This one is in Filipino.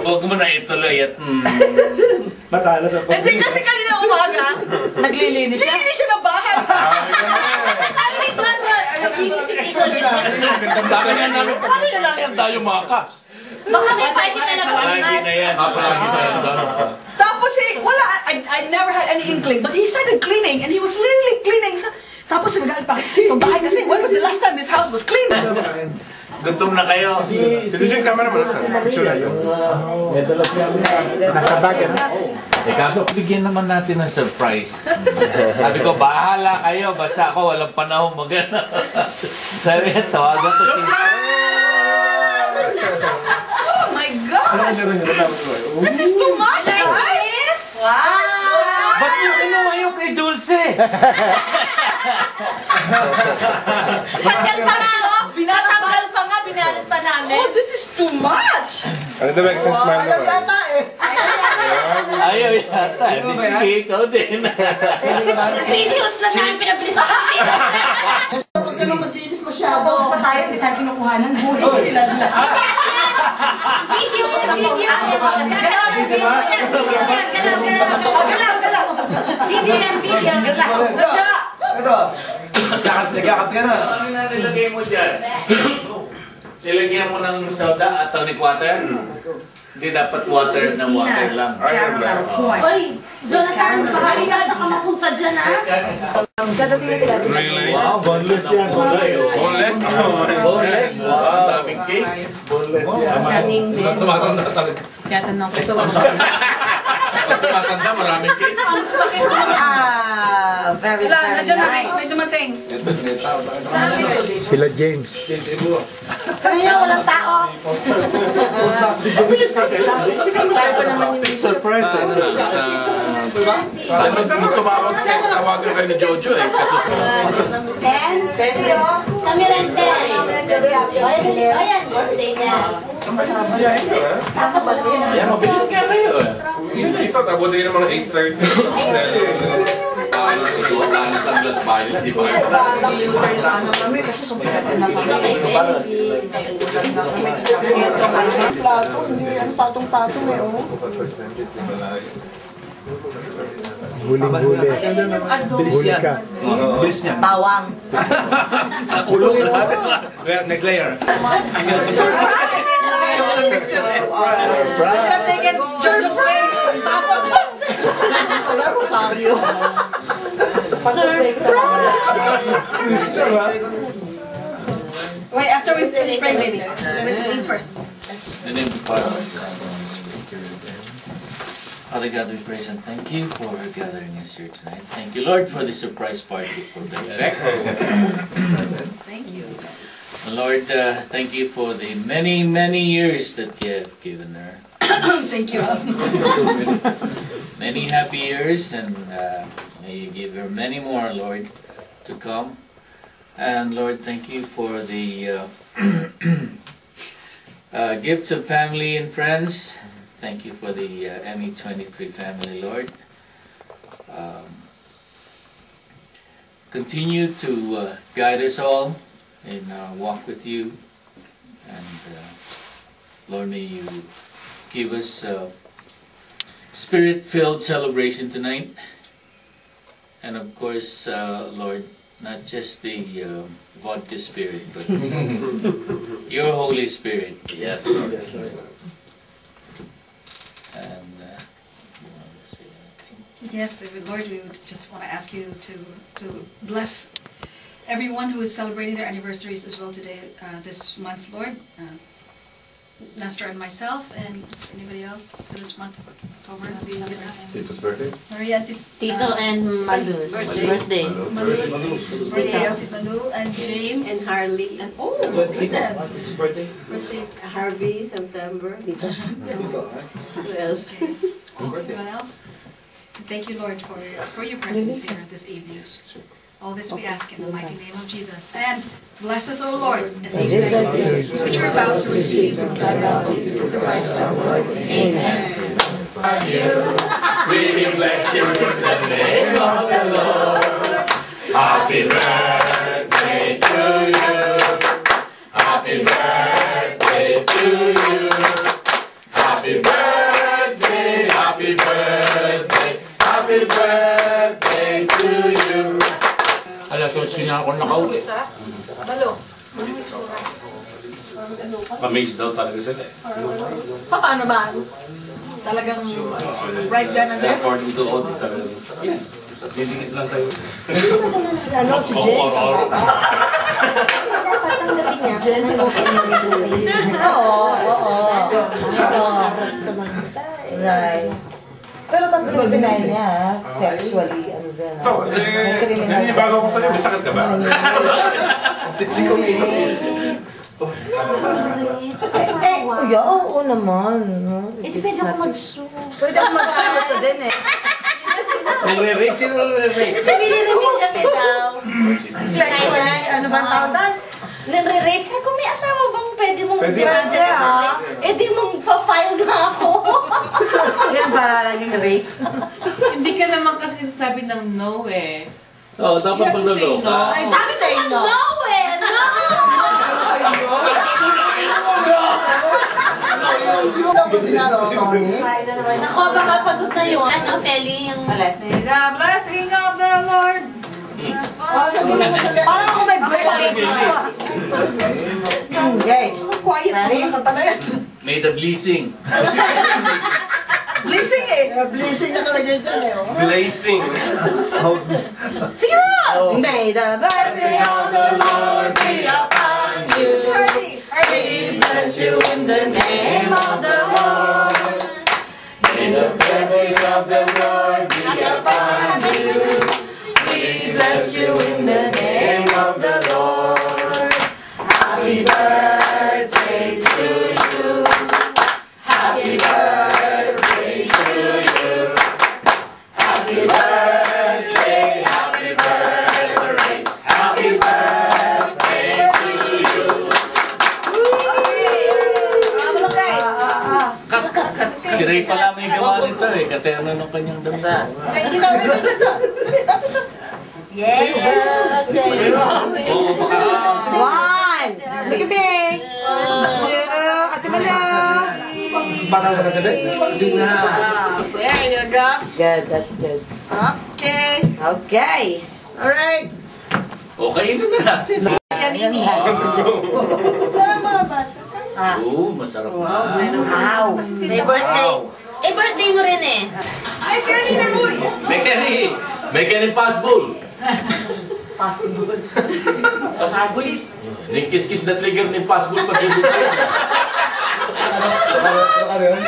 Huwag mo na ituloy at Matalo sa pag- Hindi kasi kanina umaga, Naglilinis siya? nilinis siya ng bahay. Sabi nga namin, kanina lang yan tayo mga Caps. Baka may pwede ka na palagi na yan. Palagi tayo doon. Tapos wala, I never had any inkling, but he started cleaning, and he was literally cleaning. Tapos nagalit pa, yung bahay kasi, when was the last time this house was clean? Gutom na kayo. Yung camera mo na siya. Nasa bag yan. Kaso bigyan naman natin ng surprise. Sabi ko, bahala kayo. Basta ako, walang panahon magana. Sabi niya, tawagan ko si... Oh my gosh! This is too much, guys! Wow! Ba't yung kinuha yung kay Dulce? Tagal pa nga, oh! Binatanggal pa nga, binalit pa namin. Oh, this is too much! Ano daw ba yung smile mo? Ayaw yata. Di sige, ikaw din. Sa videos lang namin pinabilis sa akin. Huwag ka nang maglinis masyado. Tapos pa tayo, hindi tayo kinukuhanan. Huli sila sila. Video! Galaw! Video yan, video. Ito. Nagkakap ka na. Ano na nilagay mo dyan? Nilagyan mo ng soda at tonic water? Hindi dapat water ng water lang. Oy, Jonathan, baka isa ka mapunta dyan, ha? Wow, boneless yan. Boneless? Boneless? Wow, daming cake. Boneless yan. Tumatanda talaga. Yatanong ko. Tumatanda, maraming cake. Ang sakit naman. Very, Nandiyan na, may dumating. Sila James. Kaya walang tao. Surprise. Tawagan kayo ni Jojo eh. Ten? Kami rin, Ten. Ayan, birthday niya. Tapos, Yan, mabilis nga kayo eh. Ito, tabutin ng mga 8:30. Natanglas ba yun? Di ba? Plato, hindi yan patong-patong eh, oh. Huling-huli. Bilis yan. Bilis niya. Bawang. Kulong lahat. Next layer. I should have taken Jojo's face. Wala, Rosario. Wait, after we finish praying, baby. Let's eat first. In the name of the Father, the Son, and the Holy Spirit. Father God, we praise and thank you for gathering us here tonight. Thank you, Lord, for the surprise party for the Beck. Thank you. Lord, thank you for the many, many years that you have given her. Thank you. Many happy years, and may you give her many more, Lord, to come. And Lord, thank you for the gifts of family and friends. Thank you for the ME23 family, Lord. Continue to guide us all in our walk with you. And Lord, may you give us a spirit-filled celebration tonight. And of course, Lord, not just the vodka spirit, but your Holy Spirit. Yes, Lord. Yes, Lord. And you want to say anything? Yes, Lord, we would just want to ask you to bless everyone who is celebrating their anniversaries as well today, this month, Lord. Nestor and myself, and is there anybody else for this month of October? Tito's birthday? Maria, Tito and Malu's birthday. Maria, Manu, and James. And Harley. And oh, goodness. Birthday? Birthday. Harvey, September. Who else? Anyone else? Thank you, Lord, for your presence here this evening. All this we ask in the mighty name of Jesus. And bless us, O Lord, in these things which we're about to receive from thy bounty through the Christ our Lord. Amen. We bless you in the name of the Lord. Happy birthday to you. Happy birthday to you. Happy birthday. Balo. Amazed daw talaga sila eh. Paano ba? Talagang right dyan and there? According to audit talaga. Yan. Didingit lang sa'yo. Ano, si Jen? Oo. Right. Pero tatlo yung deny niya, sexually, ano dyan. Ito, naninibago ko sa'yo, may sakit ka ba? Kuya, oo naman. Depende ako mag-sue. Pwede ako mag-sue ito din eh. Nagre-rate, sino nagre-rate? Sabi-repeat kami daw. Sexually, ano ba ang tawag doon? Nare-rape. Sabi ko, may asawa bang pwede mong Pwede. Pwede, ah. Eh di mong pa-file na ako. Yan para lang yung rape. Hindi ka naman kasi sabi ng no eh. Oo, dapat maglolo ka. Ay, sabi sa inyo. No eh! No! Ako, baka pagod na yun. Ano, Feli, yung... May the blessing of the Lord. Parang ako may break. Okay. Quiet naman kanta na yan. May the blessing. Blessing eh. Blessing na kalagay dyan eh. Blazing. Sige na! May the blessing of the Lord be upon you. Hurry! We bless you in the name of the Lord. May the blessing of the Lord be upon you. We bless you in the name of the Lord. Happy birthday to you. Happy birthday to you. Happy birthday, happy birthday, happy birthday to you. Si Ray pala may gawa nito eh. Katerno ng kanyang danda. Yes! Oo, baka... One! Big! Ate Mala! Parang maganda. There you go. Good, that's good. Okay. Okay. Alright. Okay na natin. Yan ini. Oo, masarap na. Wow! May birthday. Eh, birthday mo rin eh. Ay, Kenny na boy. Make any possible. Possible. Nikis-kis na trigger ni possible pag-ibig. Ano yun?